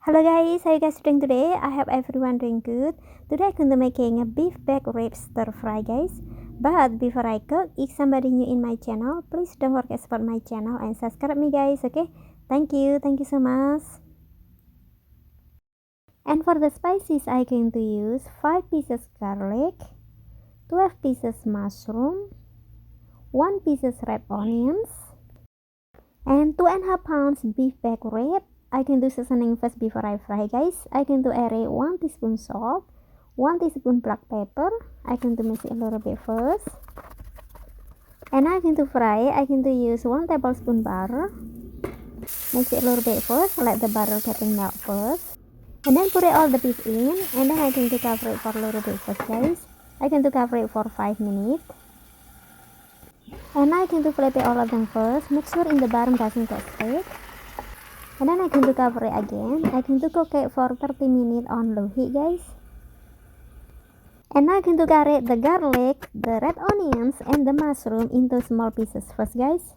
Hello guys, how you guys doing today? I hope everyone doing good. Today I'm going to making a beef back rib stir fry guys. But before I cook, if somebody new in my channel, please don't forget to support my channel and subscribe me guys, okay? Thank you so much. And for the spices, I'm going to use 5 pieces garlic, 12 pieces mushroom, 1 pieces red onions, and 2.5 pounds beef back rib. I can do seasoning first before I fry guys. I can do add 1 teaspoon salt, 1 teaspoon black pepper. I can do mix it a little bit first. And I can do fry. I can do use 1 tablespoon butter. Mix it a little bit first. Let the butter getting melt first. And then put it all the beef in. And then I can do cover it for a little bit first guys. I can do cover it for 5 minutes. And I can do flip it all of them first. Make sure in the bottom doesn't get stick. And then I can do cover it again. I can do cook it for 30 minutes on low heat guys. And I can do cut the garlic, the red onions, and the mushroom into small pieces first guys.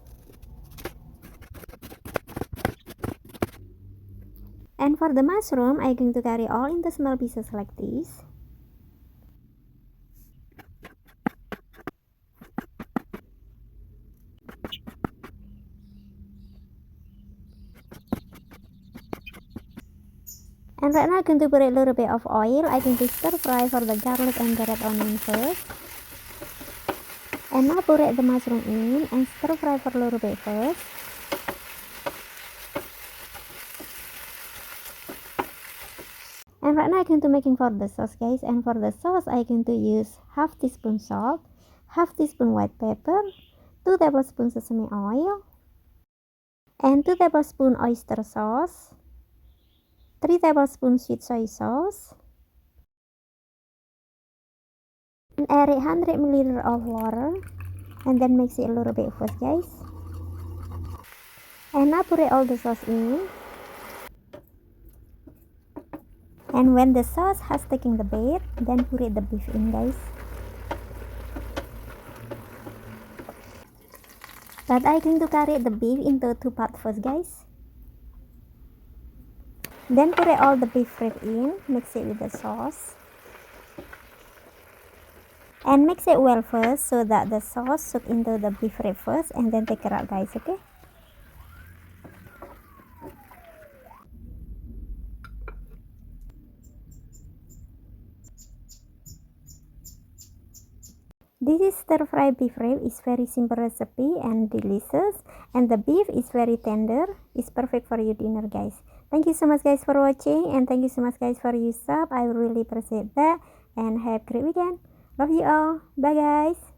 And for the mushroom, I going to cut it all into small pieces like this. And right now I'm going to put a little bit of oil. I'm going to stir fry for the garlic and the red onion first. And now put the mushroom in and stir fry for a little bit first. And right now I'm going to making for the sauce guys. And for the sauce I'm going to use half teaspoon salt, half teaspoon white pepper, 2 tablespoons sesame oil, and 2 tablespoons oyster sauce, 3 tablespoons sweet soy sauce, and add 100 ml of water, and then mix it a little bit first guys. And now put all the sauce in. And when the sauce has taken the bait, then put the beef in guys. But I'm going to cut the beef into 2 parts first guys. Then put all the beef rib in, mix it with the sauce. And mix it well first so that the sauce soak into the beef rib first, and then take it out guys, okay? This is stir fry beef rib. It's very simple recipe and delicious, and the beef is very tender. It's perfect for your dinner guys. Thank you so much guys for watching, and thank you so much guys for your sub. I really appreciate that, and have a great weekend. Love you all. Bye guys.